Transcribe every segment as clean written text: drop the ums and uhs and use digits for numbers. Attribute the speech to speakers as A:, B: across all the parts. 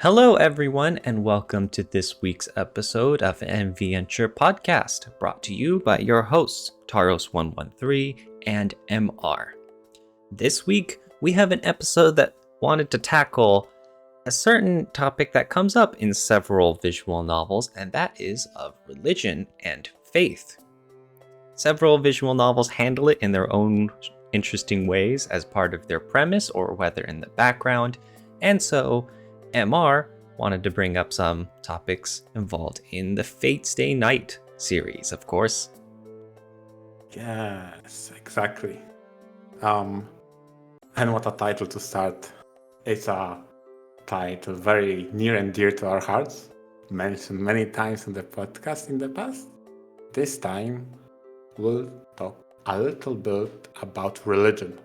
A: Hello, everyone, and welcome to this week's episode of an VNture podcast, brought to you by your hosts, Taros113 and MR. This week, we have an episode that wanted to tackle a certain topic that comes up in several visual novels, and that is of religion and faith. Several visual novels handle it in their own interesting ways as part of their premise or whether in the background, and so MR wanted to bring up some topics involved in the Fate's Day Night series, of course.
B: Yes, exactly. And what a title to start. It's a title very near and dear to our hearts, mentioned many times in the podcast in the past. This time, we'll talk a little bit about religion,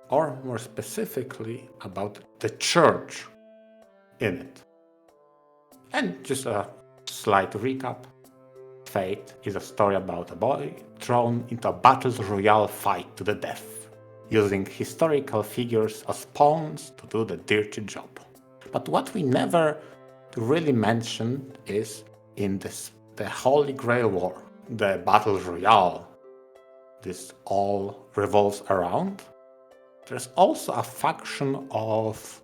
B: or more specifically, about the church in it. And just a slight recap. Fate is a story about a boy thrown into a battle royale fight to the death, using historical figures as pawns to do the dirty job. But what we never really mentioned is in the Holy Grail War, the battle royale this all revolves around. There's also a faction of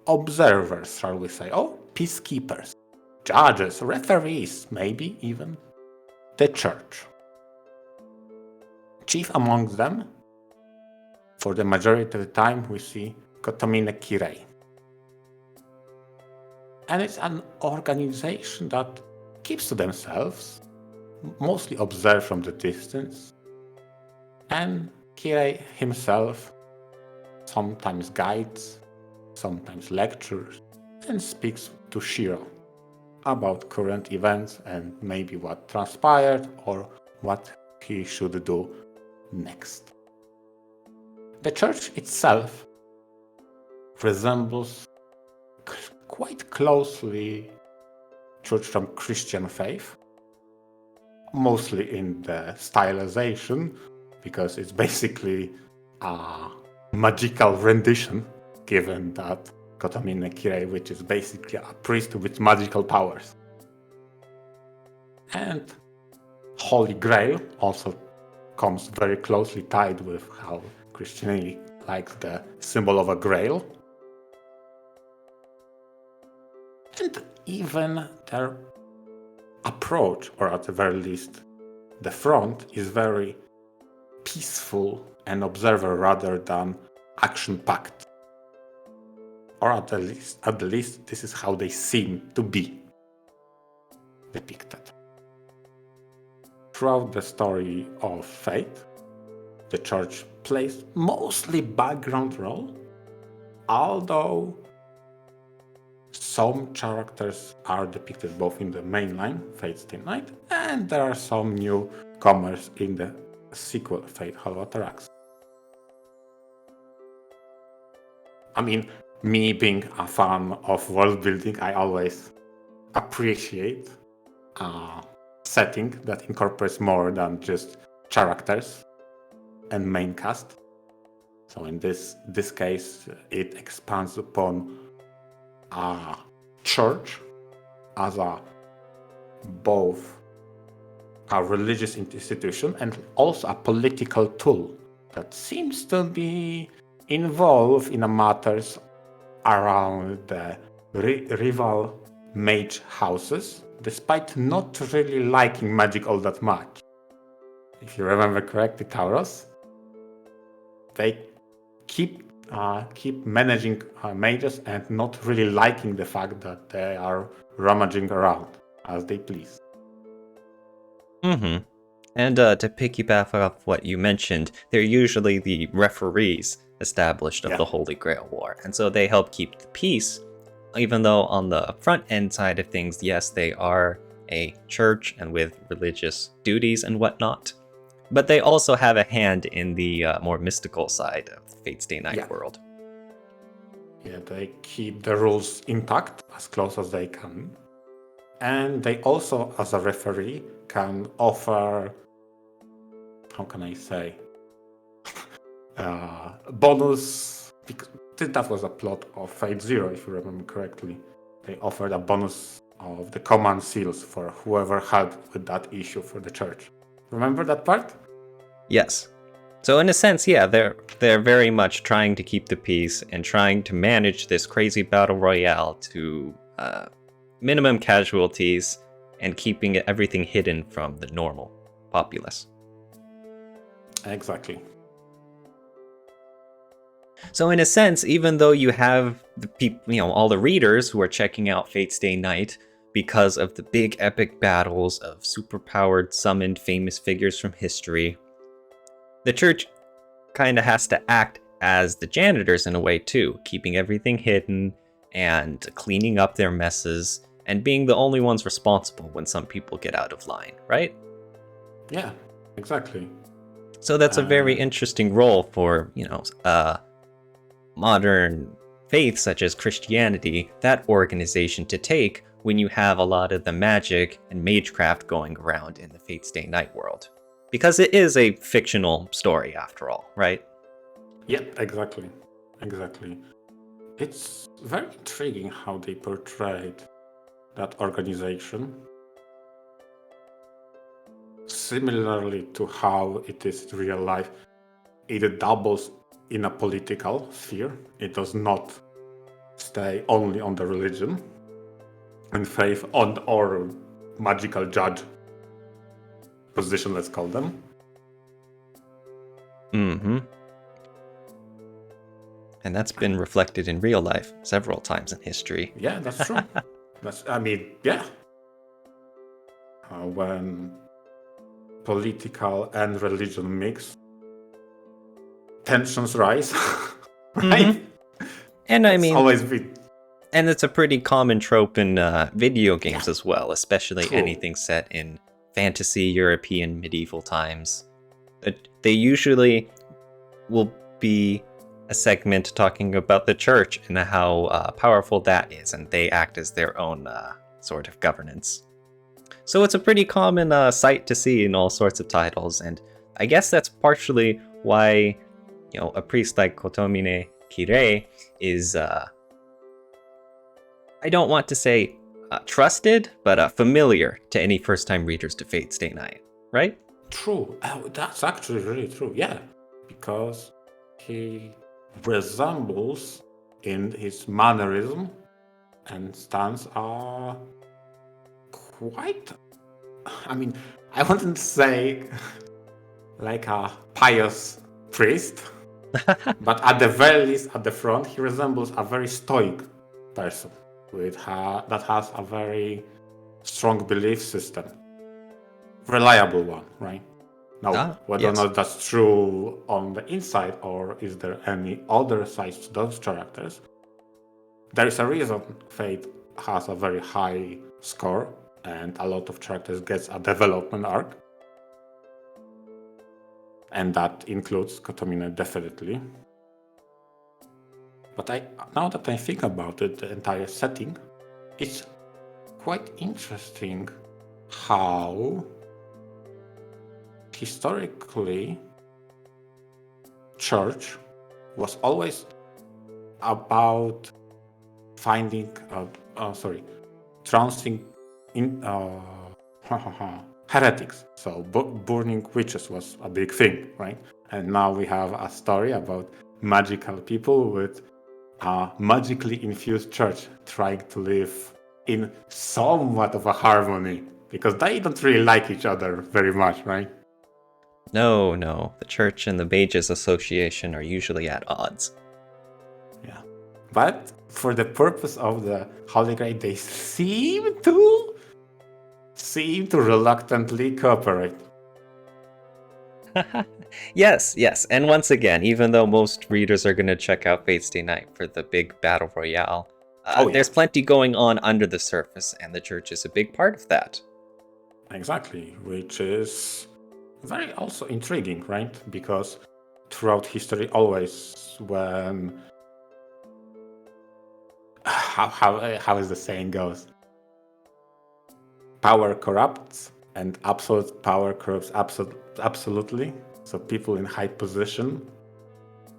B: observers, shall we say, or peacekeepers, judges, referees, maybe even the church. Chief amongst them, for the majority of the time, we see Kotomine Kirei. And it's an organization that keeps to themselves, mostly observe from the distance, and Kirei himself sometimes guides, sometimes lectures, and speaks to Shiro about current events and maybe what transpired or what he should do next. The church itself resembles quite closely church from Christian faith, mostly in the stylization, because it's basically a magical rendition, given that Kotomine Kirei, which is basically a priest with magical powers. And Holy Grail also comes very closely tied with how Christianity likes the symbol of a grail. And even their approach, or at the very least, the front, is very peaceful and observer rather than action-packed. Or at the least, this is how they seem to be depicted. Throughout the story of Fate, the church plays mostly background role, although some characters are depicted both in the mainline, Fate's Day Night, and there are some newcomers in the sequel, Fate Hollow Atarax. I mean, me being a fan of world building, I always appreciate a setting that incorporates more than just characters and main cast. So in this case, it expands upon a church as both a religious institution and also a political tool that seems to be involved in matters around the rival mage houses, despite not really liking magic all that much. If you remember correctly, Tauros, they keep managing mages and not really liking the fact that they are rummaging around as they please.
A: Mm-hmm. And to piggyback off what you mentioned, they're usually the referees established of the Holy Grail War, and so they help keep the peace, even though on the front end side of things, yes, they are a church and with religious duties and whatnot, but they also have a hand in the more mystical side of the Fate's Day Night world.
B: Yeah, they keep the rules intact as close as they can, and they also, as a referee, can offer, how can I say, bonus, because that was a plot of Fate Zero, if you remember correctly. they offered a bonus of the command seals for whoever helped with that issue for the church. Remember that part?
A: Yes. So in a sense, yeah, they're very much trying to keep the peace and trying to manage this crazy battle royale to minimum casualties and keeping everything hidden from the normal populace.
B: Exactly.
A: So in a sense, even though you have the people, all the readers who are checking out Fate's Day Night because of the big epic battles of superpowered summoned famous figures from history, the church kind of has to act as the janitors in a way too, keeping everything hidden and cleaning up their messes and being the only ones responsible when some people get out of line, right?
B: Yeah, exactly.
A: So that's a very interesting role for, modern faiths such as Christianity, that organization to take when you have a lot of the magic and magecraft going around in the Fate's Day Night world. Because it is a fictional story after all, right?
B: Yep, exactly. It's very intriguing how they portrayed that organization. Similarly to how it is in real life, it doubles in a political sphere. It does not stay only on the religion and faith on or magical judge position, let's call them.
A: Mm-hmm. And that's been reflected in real life several times in history.
B: Yeah, that's true. When political and religion mix, tensions rise. Right?
A: Mm-hmm. And I mean,
B: always been.
A: And it's a pretty common trope in video games as well, especially
B: True.
A: Anything set in fantasy, European, medieval times. They usually will be a segment talking about the church and how powerful that is, and they act as their own sort of governance. So it's a pretty common sight to see in all sorts of titles, and I guess that's partially why, a priest like Kotomine Kirei is, I don't want to say trusted, but familiar to any first-time readers to Fate's Day Night, right?
B: True. That's actually really true, yeah. Because he resembles in his mannerism and stance are quite, I wouldn't say like a pious priest, but at the very least, at the front, he resembles a very stoic person that has a very strong belief system. Reliable one, right? Now, whether or not that's true on the inside, or is there any other sides to those characters, there is a reason Fate has a very high score and a lot of characters gets a development arc. And that includes Kotomine definitely. But now that I think about it, the entire setting, it's quite interesting how historically church was always about finding, trouncing in heretics. So burning witches was a big thing, right? And now we have a story about magical people with a magically infused church trying to live in somewhat of a harmony, because they don't really like each other very much, right?
A: No. The church and the Mages Association are usually at odds.
B: Yeah. But for the purpose of the Holy Grail, they seem to reluctantly cooperate.
A: Yes. And once again, even though most readers are going to check out Fate's Day Night for the big battle royale, there's plenty going on under the surface, and the church is a big part of that.
B: Exactly, which is very also intriguing, right? Because throughout history, always when how is the saying goes, power corrupts and absolute power corrupts absolutely. So people in high position,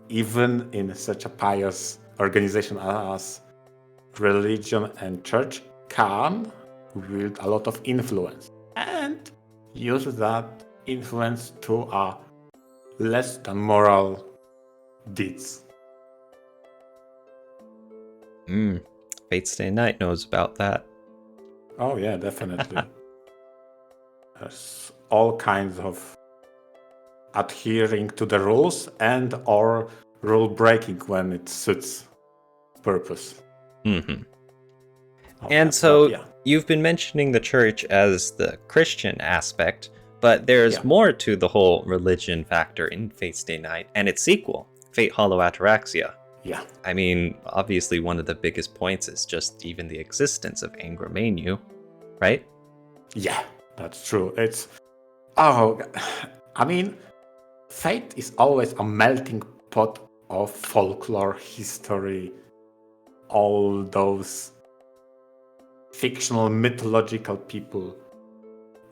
B: even in such a pious organization as religion and church can wield a lot of influence and use that influence to less than moral deeds.
A: Fate's Day Night knows about that.
B: Oh yeah, definitely. There's all kinds of adhering to the rules and or rule breaking when it suits purpose.
A: Mm-hmm.
B: Okay,
A: And so
B: yeah.
A: you've been mentioning the church as the Christian aspect, but there's more to the whole religion factor in Fate's Day Night and its sequel, Fate Hollow Ataraxia.
B: Yeah.
A: I mean, obviously one of the biggest points is just even the existence of Angra Mainyu, right?
B: Yeah, that's true. I mean, Fate is always a melting pot of folklore, history, all those fictional, mythological people.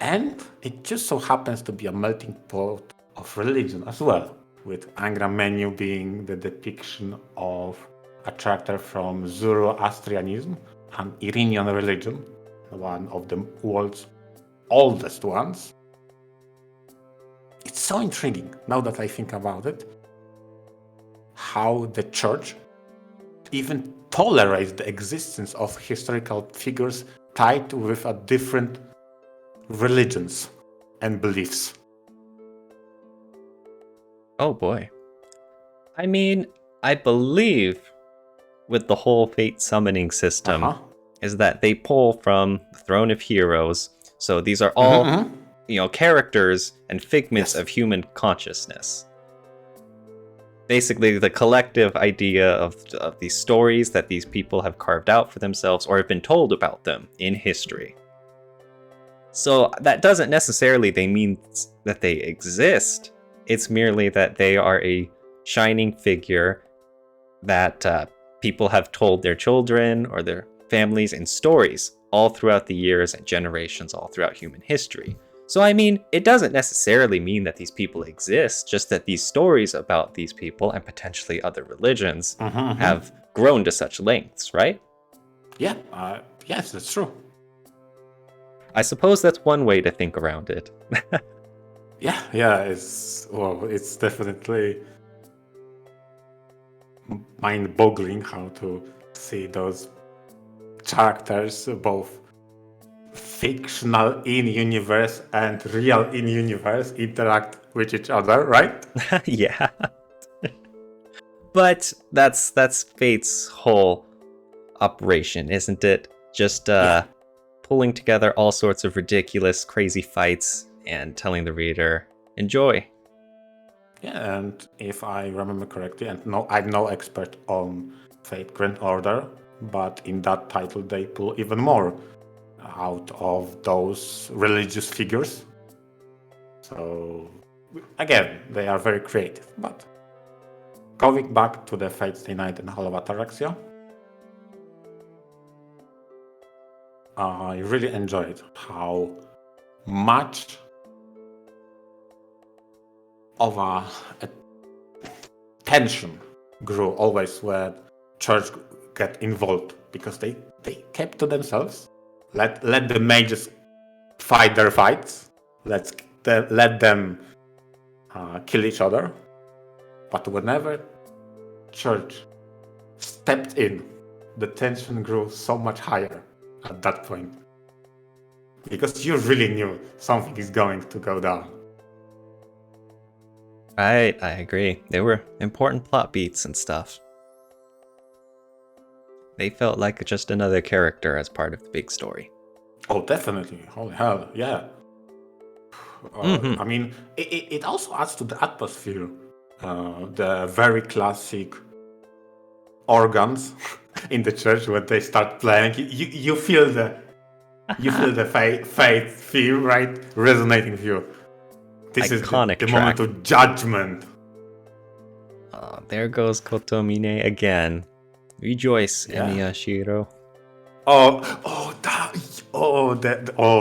B: And it just so happens to be a melting pot of religion as well, with Angra Mainyu being the depiction of a character from Zoroastrianism, an Iranian religion, one of the world's oldest ones. It's so intriguing, now that I think about it, how the church even tolerates the existence of historical figures tied with a different religions and beliefs.
A: Oh boy. I mean, I believe with the whole Fate summoning system is that they pull from the Throne of Heroes. So these are all, characters and figments of human consciousness. Basically, the collective idea of these stories that these people have carved out for themselves or have been told about them in history. So that doesn't necessarily mean that they exist. It's merely that they are a shining figure that people have told their children or their families in stories all throughout the years and generations all throughout human history. So I mean, it doesn't necessarily mean that these people exist, just that these stories about these people and potentially other religions have grown to such lengths, right?
B: Yeah, yes, that's true.
A: I suppose that's one way to think around it.
B: Yeah, it's definitely mind-boggling how to see those characters, both fictional in-universe and real in-universe, interact with each other, right?
A: Yeah. But that's Fate's whole operation, isn't it? Just pulling together all sorts of ridiculous, crazy fights and telling the reader, enjoy.
B: Yeah, and if I remember correctly, and no, I'm no expert on Fate Grand Order, but in that title they pull even more out of those religious figures. So, again, they are very creative. But going back to the Fate's Day Night and Hollow Ataraxia, I really enjoyed how much of a tension grew always when church get involved, because they kept to themselves, let the mages fight their fights, let them kill each other. But whenever church stepped in, the tension grew so much higher at that point, because you really knew something is going to go down.
A: Right, I agree. They were important plot beats and stuff. They felt like just another character as part of the big story.
B: Oh, definitely. Holy hell, yeah. I mean, it also adds to the atmosphere. The very classic organs in the church when they start playing. You feel the faith feel, right, resonating with you. This
A: Iconic
B: is the moment of judgment.
A: There goes Kotomine again. Rejoice, Emiya Shiro.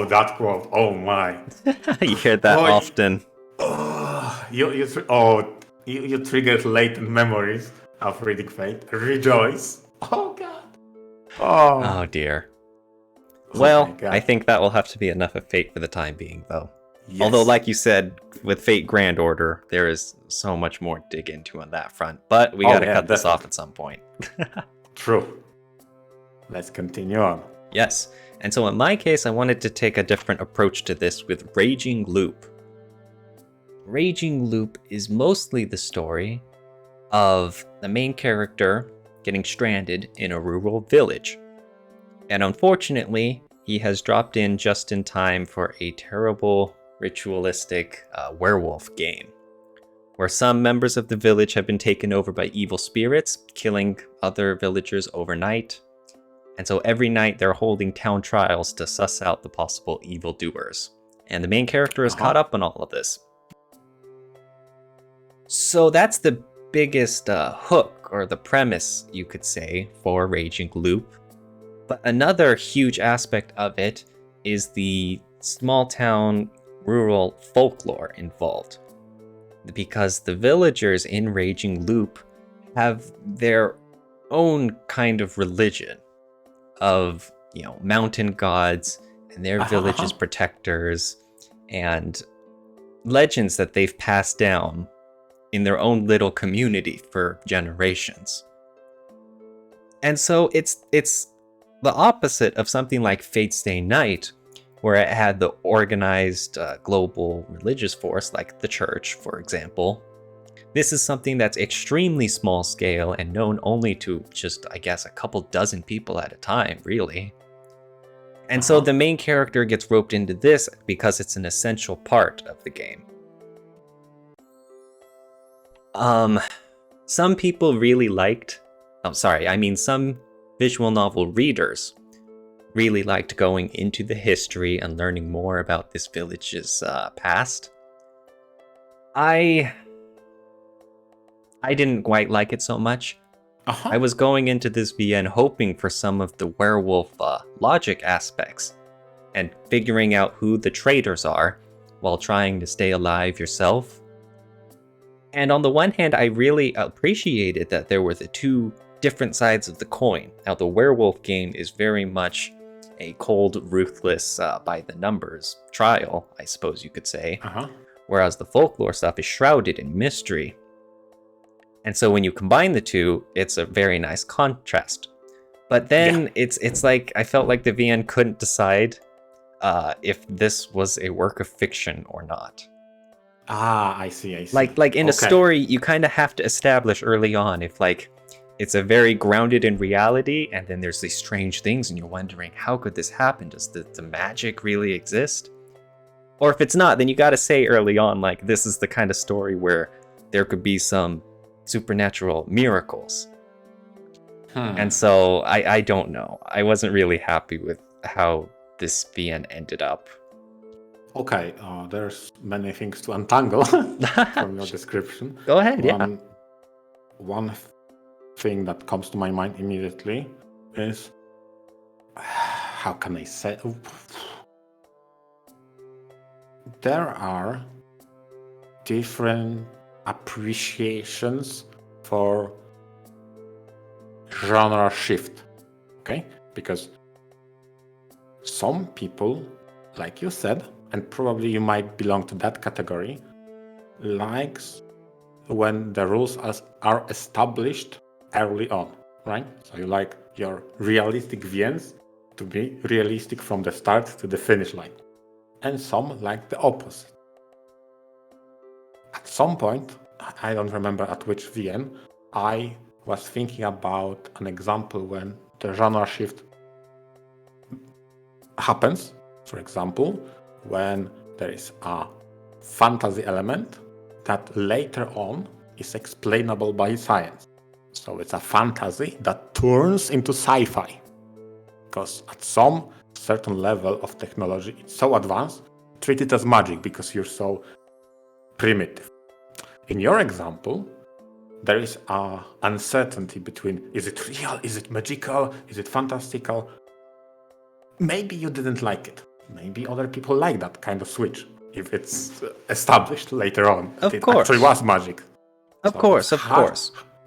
B: That quote. Oh my!
A: You hear that often.
B: You triggered latent memories of reading Fate. Rejoice. Oh god.
A: Oh dear.
B: Oh
A: Well,
B: my God.
A: I think that will have to be enough of Fate for the time being, though.
B: Yes.
A: Although, like you said, with Fate Grand Order, there is so much more to dig into on that front. But we gotta cut this off at some point.
B: True. Let's continue on.
A: Yes. And so in my case, I wanted to take a different approach to this with Raging Loop. Raging Loop is mostly the story of the main character getting stranded in a rural village. And unfortunately, he has dropped in just in time for a terrible ritualistic werewolf game, where some members of the village have been taken over by evil spirits, killing other villagers overnight. And so every night they're holding town trials to suss out the possible evildoers. And the main character is caught up in all of this. So that's the biggest hook, or the premise, you could say, for Raging Loop. But another huge aspect of it is the small town rural folklore involved. Because the villagers in Raging Loop have their own kind of religion of, mountain gods and their village's protectors and legends that they've passed down in their own little community for generations. And so it's the opposite of something like Fate Stay Night, where it had the organized global religious force, like the church, for example. This is something that's extremely small scale and known only to just, I guess, a couple dozen people at a time, really. And so the main character gets roped into this because it's an essential part of the game. Some people really liked... some visual novel readers really liked going into the history and learning more about this village's past. I didn't quite like it so much. I was going into this VN hoping for some of the werewolf logic aspects and figuring out who the traitors are while trying to stay alive yourself. And on the one hand, I really appreciated that there were the two different sides of the coin. Now, the werewolf game is very much a cold, ruthless, by the numbers trial, I suppose you could say. Whereas the folklore stuff is shrouded in mystery. And so when you combine the two, it's a very nice contrast. But then it's like, I felt like the VN couldn't decide if this was a work of fiction or not.
B: I see.
A: Like in a story, you kind of have to establish early on if it's a very grounded in reality, and then there's these strange things, and you're wondering, how could this happen? Does the magic really exist? Or if it's not, then you got to say early on, this is the kind of story where there could be some supernatural miracles. And so I don't know. I wasn't really happy with how this VN ended up.
B: Okay, there's many things to untangle from your description.
A: Go ahead,
B: One thing that comes to my mind immediately is, how can I say? There are different appreciations for genre shift, okay? Because some people, like you said, and probably you might belong to that category, likes when the rules are established early on, right? So you like your realistic VNs to be realistic from the start to the finish line. And some like the opposite. At some point, I don't remember at which VN, I was thinking about an example when the genre shift happens. For example, when there is a fantasy element that later on is explainable by science. So it's a fantasy that turns into sci-fi. Because at some certain level of technology, it's so advanced, treat it as magic because you're so primitive. In your example, there is an uncertainty between, is it real, is it magical, is it fantastical? Maybe you didn't like it. Maybe other people like that kind of switch if it's established later on.
A: Of
B: it
A: course.
B: actually was magic.
A: Of course.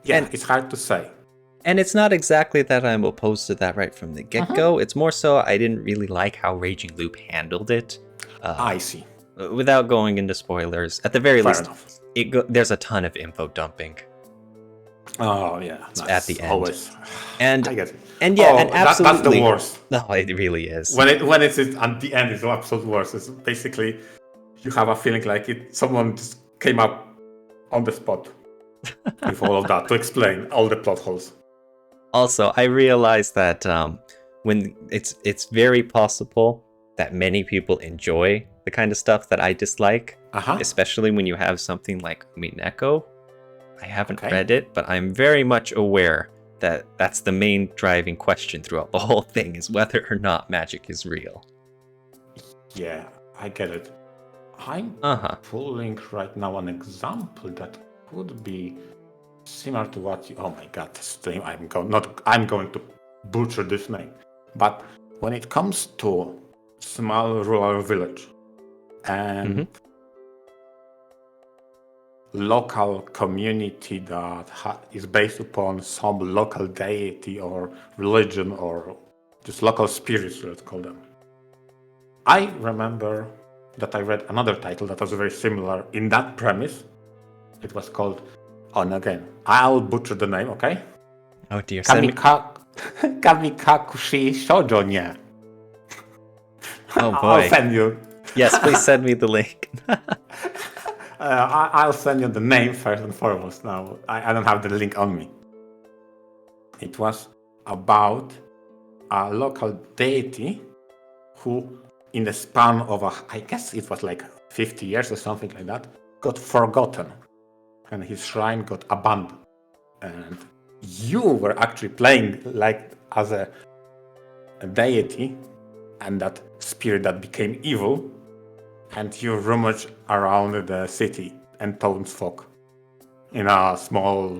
B: Yeah, it's hard to say.
A: And it's not exactly that I'm opposed to that right from the get-go. It's more so I didn't really like how Raging Loop handled it.
B: I see.
A: Without going into spoilers, at the very
B: Fair
A: least,
B: enough.
A: there's a ton of info dumping.
B: Oh yeah,
A: At the end.
B: Always.
A: And
B: I get it.
A: and yeah, and absolutely,
B: that's the worst.
A: No, it really is.
B: When it's at the end, it's the absolute worst. It's basically you have a feeling like someone just came up on the spot with all of that to explain all the plot holes.
A: Also, I realized that when it's very possible that many people enjoy the kind of stuff that I dislike, especially when you have something like Mineko. I haven't read it, but I'm very much aware that that's the main driving question throughout the whole thing, is whether or not magic is real.
B: Yeah, I get it. I'm pulling right now an example that could be similar to what you... Oh my god, this name, I'm going to butcher this name. But when it comes to small rural village and local community that is based upon some local deity or religion or just local spirits, let's call them. I remember that I read another title that was very similar in that premise. It was called, and again, I'll butcher the name, okay?
A: Oh dear.
B: Kamikakushi Shoujo nie.
A: Oh boy.
B: I'll send you.
A: Yes, please send me the link.
B: I'll send you the name first and foremost now. I don't have the link on me. It was about a local deity who, in the span of I guess it was like 50 years or something like that, got forgotten. And his shrine got abandoned. And you were actually playing like as a deity and that spirit that became evil. And you rummage around the city and townsfolk in a small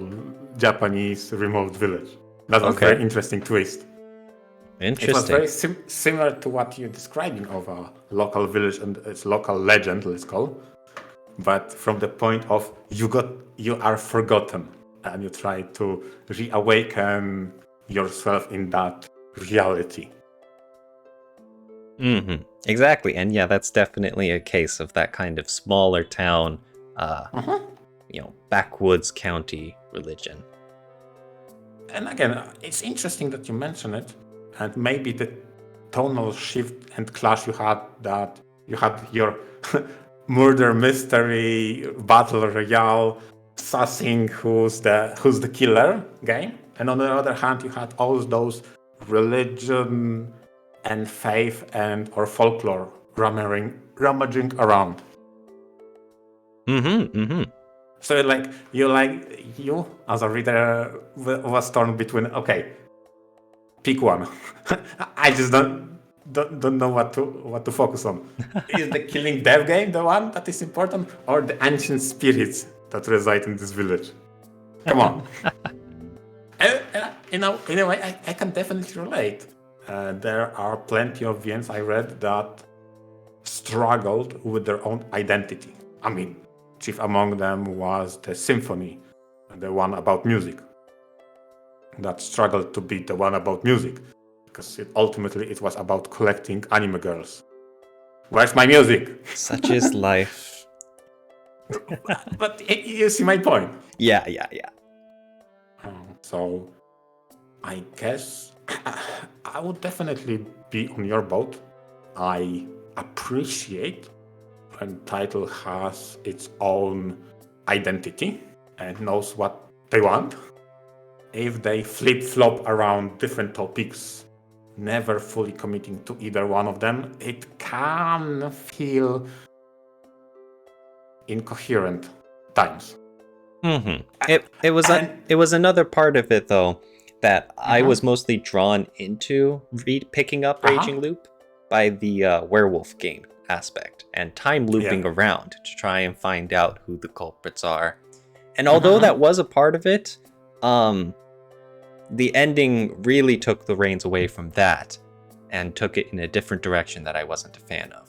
B: Japanese remote village. That was a very interesting twist.
A: Interesting.
B: It was very similar to what you're describing of a local village and its local legend, let's call. But from the point of you are forgotten and you try to reawaken yourself in that reality.
A: Exactly, and yeah, that's definitely a case of that kind of smaller town, backwoods county religion.
B: And again, it's interesting that you mention it, and maybe the tonal shift and clash you had your murder mystery battle royale sussing who's the killer game, and on the other hand, you had all those religion and faith or folklore rummaging around. So you as a reader was torn between, okay, pick one. I just don't know what to focus on. Is the killing dev game the one that is important, or the ancient spirits that reside in this village? Come on. In a way, I can definitely relate. There are plenty of VNs I read that struggled with their own identity. I mean, chief among them was the Symphony, the one about music. That struggled to be the one about music, because ultimately it was about collecting anime girls. Where's my music?
A: Such is life.
B: But you see my point.
A: Yeah.
B: So, I guess I would definitely be on your boat. I appreciate when title has its own identity and knows what they want. If they flip-flop around different topics, never fully committing to either one of them, it can feel incoherent times.
A: It was another part of it though that I was mostly drawn into picking up Raging Loop by the werewolf game aspect and time looping around to try and find out who the culprits are. And although that was a part of it, the ending really took the reins away from that and took it in a different direction that I wasn't a fan of.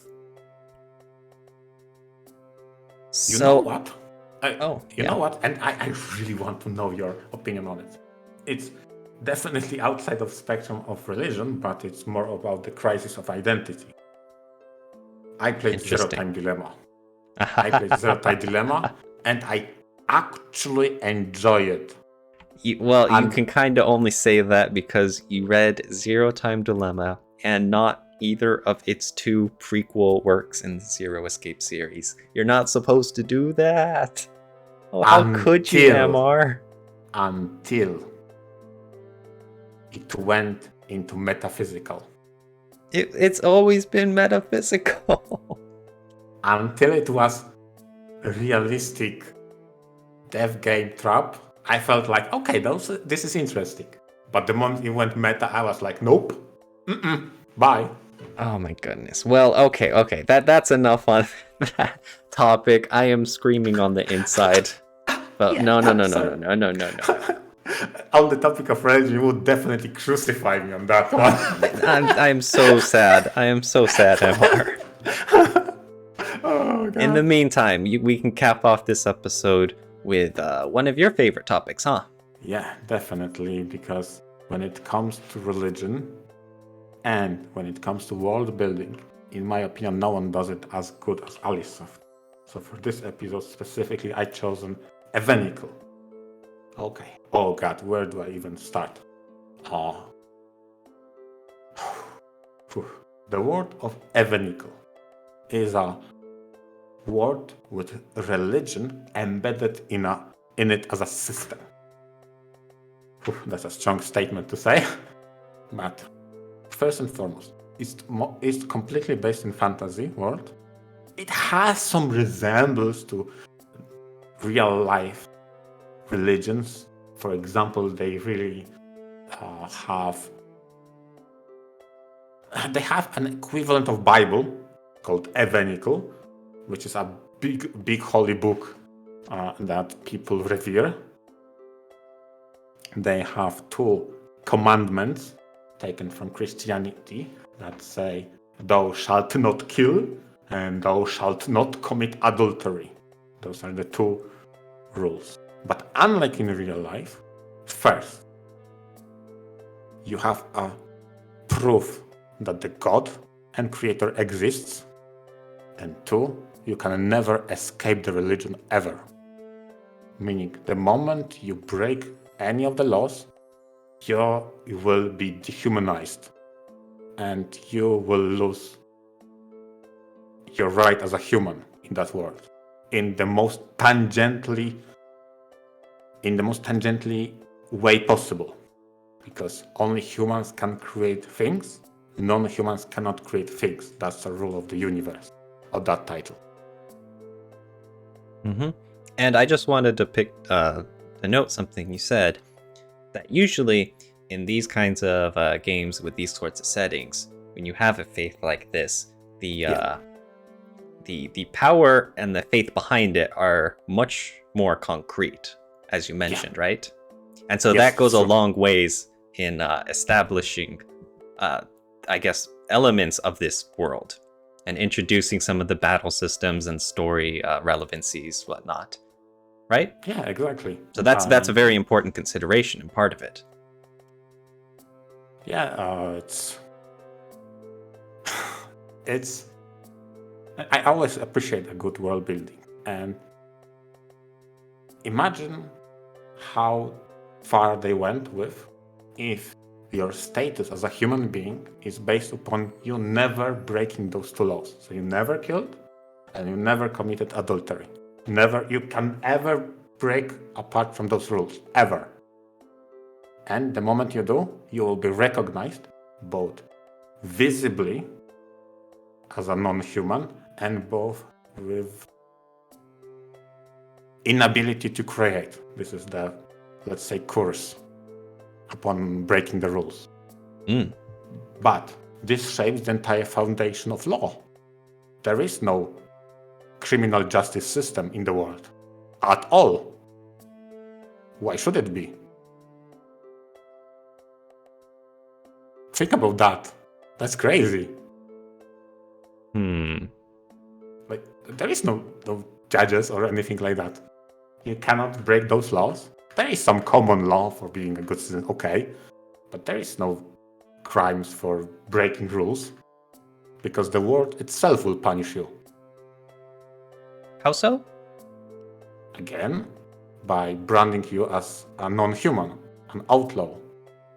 B: You know what? You know what? And I really want to know your opinion on it. definitely outside of spectrum of religion, but it's more about the crisis of identity. I played Zero Time Dilemma. And I actually enjoy it.
A: You can kind of only say that because you read Zero Time Dilemma and not either of its 2 prequel works in the Zero Escape series. You're not supposed to do that. Oh, how could you, MR?
B: Until it went into metaphysical.
A: It's always been metaphysical.
B: Until it was a realistic dev game trap, I felt like, okay, this is interesting. But the moment it went meta, I was like, nope, bye.
A: Oh my goodness. Well, okay. That's enough on that topic. I am screaming on the inside. But
B: Yeah,
A: no.
B: On the topic of religion, you would definitely crucify me on that one.
A: I'm so sad. I am so sad, MR.
B: Oh, God.
A: In the meantime, we can cap off this episode with one of your favorite topics, huh?
B: Yeah, definitely, because when it comes to religion and when it comes to world building, in my opinion, no one does it as good as Alicesoft. So for this episode specifically, I chosen Evenical. Okay. Oh God, where do I even start? The word of Evenical is a word with religion embedded in it as a system. That's a strong statement to say, but first and foremost, it's completely based in fantasy world. It has some resemblance to real life religions. For example, they really have an equivalent of Bible called Evenical, which is a big holy book that people revere. They have 2 commandments taken from Christianity that say, "Thou shalt not kill," and "Thou shalt not commit adultery." Those are the 2 rules. But unlike in real life, first, you have a proof that the God and Creator exists, and 2, you can never escape the religion ever. Meaning, the moment you break any of the laws, you will be dehumanized, and you will lose your right as a human in that world. In the most tangentially way possible, because only humans can create things, non-humans cannot create things. That's the rule of the universe, of that title.
A: And I just wanted to note something you said, that usually in these kinds of games with these sorts of settings, when you have a faith like this, the power and the faith behind it are much more concrete, as you mentioned, right? And so that goes a long ways in establishing, I guess, elements of this world and introducing some of the battle systems and story relevancies, whatnot, right?
B: Yeah, exactly.
A: So that's a very important consideration and part of it.
B: Yeah, it's. I always appreciate a good world building, and imagine how far they went with if your status as a human being is based upon you never breaking those 2 laws. So you never killed and you never committed adultery. You can ever break apart from those rules, ever. And the moment you do, you will be recognized both visibly as a non-human and both with inability to create. This is the, let's say, curse upon breaking the rules. But this shapes the entire foundation of law. There is no criminal justice system in the world at all. Why should it be? Think about that. That's crazy. Like, there is no judges or anything like that. You cannot break those laws. There is some common law for being a good citizen, okay, But there is no crimes for breaking rules, because the world itself will punish you.
A: How so?
B: Again, by branding you as a non-human, an outlaw.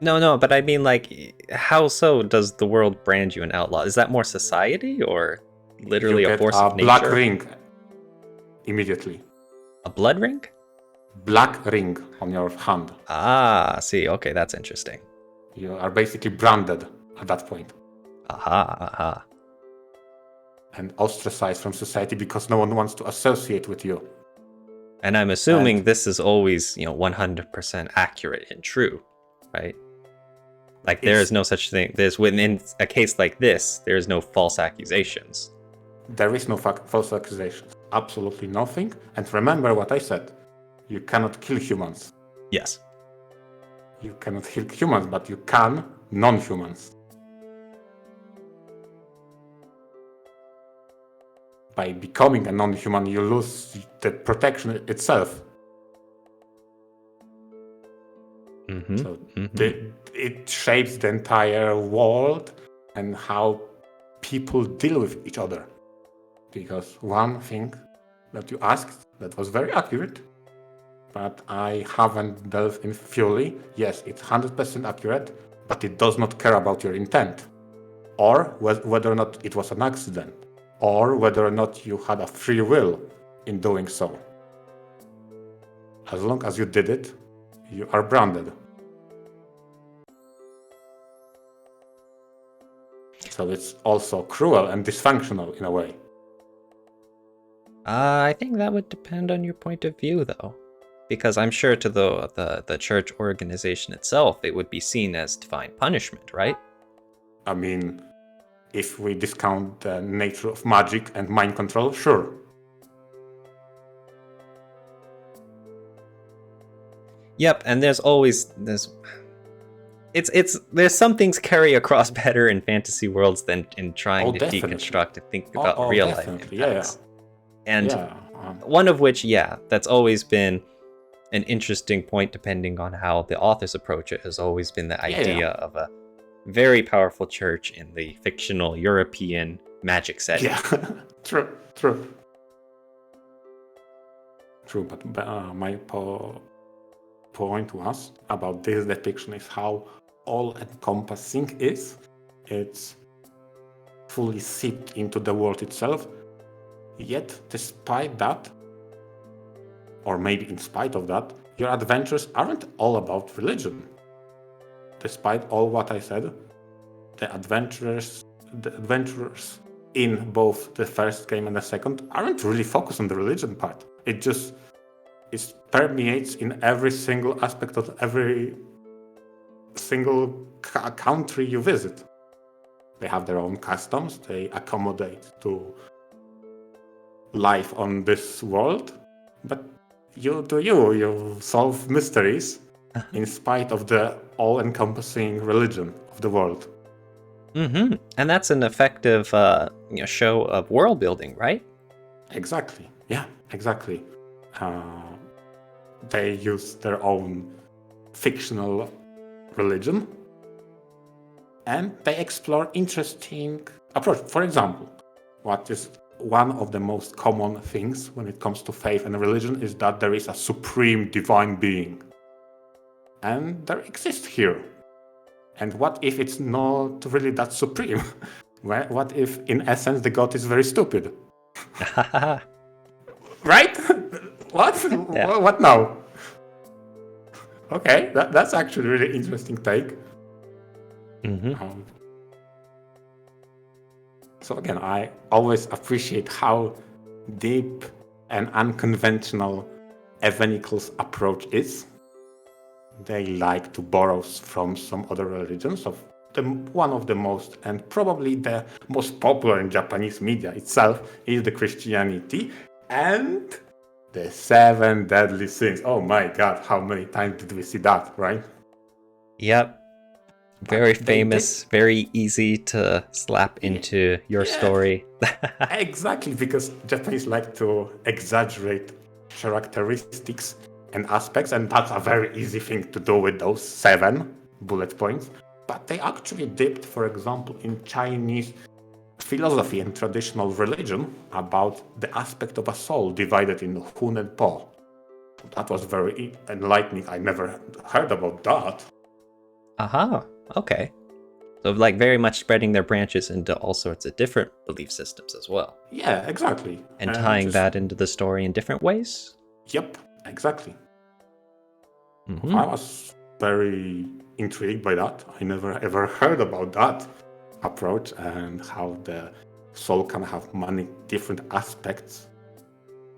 A: No, but I mean, like, how so does the world brand you an outlaw? Is that more society or literally
B: You
A: a
B: get
A: force
B: a
A: of
B: black
A: nature?
B: ring immediately.
A: A blood ring?
B: Black ring on your hand.
A: Ah, see, okay, that's interesting.
B: You are basically branded at that point.
A: Aha.
B: And ostracized from society because no one wants to associate with you.
A: And I'm assuming this is always, 100% accurate and true, right? Like, there is no such thing. Within a case like this, there is no false accusations.
B: There is no false accusations. Absolutely nothing. And remember what I said. You cannot kill humans.
A: Yes.
B: You cannot kill humans, but you can non-humans. By becoming a non-human, you lose the protection itself. So it shapes the entire world and how people deal with each other. Because one thing that you asked that was very accurate, but I haven't delved in fully. Yes, it's 100% accurate, but it does not care about your intent, or whether or not it was an accident, or whether or not you had a free will in doing so. As long as you did it, you are branded. So it's also cruel and dysfunctional in a way.
A: I think that would depend on your point of view, though. Because I'm sure to the church organization itself, it would be seen as divine punishment, right?
B: I mean, if we discount the nature of magic and mind control, sure.
A: Yep, and there's some things carry across better in fantasy worlds than in trying to
B: definitely.
A: deconstruct and think about real life impacts. And one of which, that's always been an interesting point, depending on how the authors approach it, has always been the idea of a very powerful church in the fictional European magic setting.
B: Yeah, true. But my point was about this depiction is how all-encompassing it's fully seeped into the world itself. Yet, despite that, or maybe in spite of that, your adventures aren't all about religion. Despite all what I said, the adventurers in both the first game and the second aren't really focused on the religion part. It permeates in every single aspect of every single country you visit. They have their own customs, they accommodate to life on this world, but you solve mysteries in spite of the all-encompassing religion of the world.
A: And that's an effective show of world building, right?
B: Exactly. Yeah, exactly. They use their own fictional religion and they explore interesting approach. For example, what is one of the most common things when it comes to faith and religion is that there is a supreme divine being. And there exists here. And what if it's not really that supreme? What if, in essence, the god is very stupid? Right? What?
A: Yeah.
B: What now? Okay, that's actually a really interesting take. So again, I always appreciate how deep and unconventional Evenicle's approach is. They like to borrow from some other religions. One of the most, and probably the most popular in Japanese media itself, is the Christianity and the 7 deadly sins. Oh my god, how many times did we see that, right?
A: Yep. Very famous, very easy to slap into your story.
B: Exactly, because Japanese like to exaggerate characteristics and aspects, and that's a very easy thing to do with those 7. bullet points, but they actually dipped, for example, in Chinese philosophy and traditional religion about the aspect of a soul divided in Hun and Po. That was very enlightening. I never heard about that.
A: Aha, okay. So like very much spreading their branches into all sorts of different belief systems as well.
B: Yeah, exactly.
A: And tying that into the story in different ways?
B: Yep, exactly.
A: Mm-hmm.
B: I was very intrigued by that. I never ever heard about that approach and how the soul can have many different aspects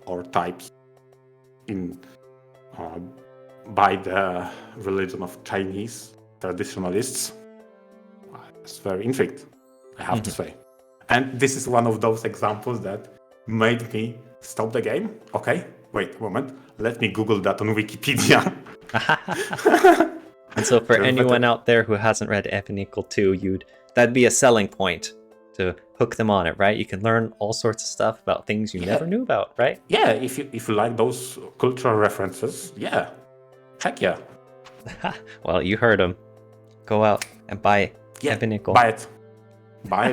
B: or types in by the religion of Chinese traditionalists. I was very intrigued, I have to say. And this is one of those examples that made me stop the game. Okay, wait a moment. Let me Google that on Wikipedia.
A: And so for anyone out there who hasn't read F = 2, that'd be a selling point to hook them on it, right? You can learn all sorts of stuff about things you never knew about, right?
B: Yeah, if you like those cultural references, yeah. Heck yeah.
A: Well, you heard them. Go out and buy F =
B: Buy it. Buy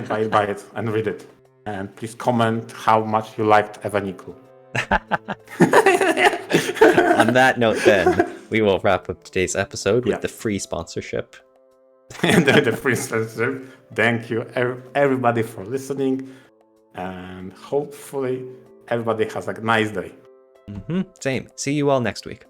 B: it and read it. And please comment how much you liked Evaniku.
A: On that note, then, we will wrap up today's episode with the free sponsorship.
B: And the free sponsorship. Thank you, everybody, for listening. And hopefully, everybody has a nice day.
A: Same. See you all next week.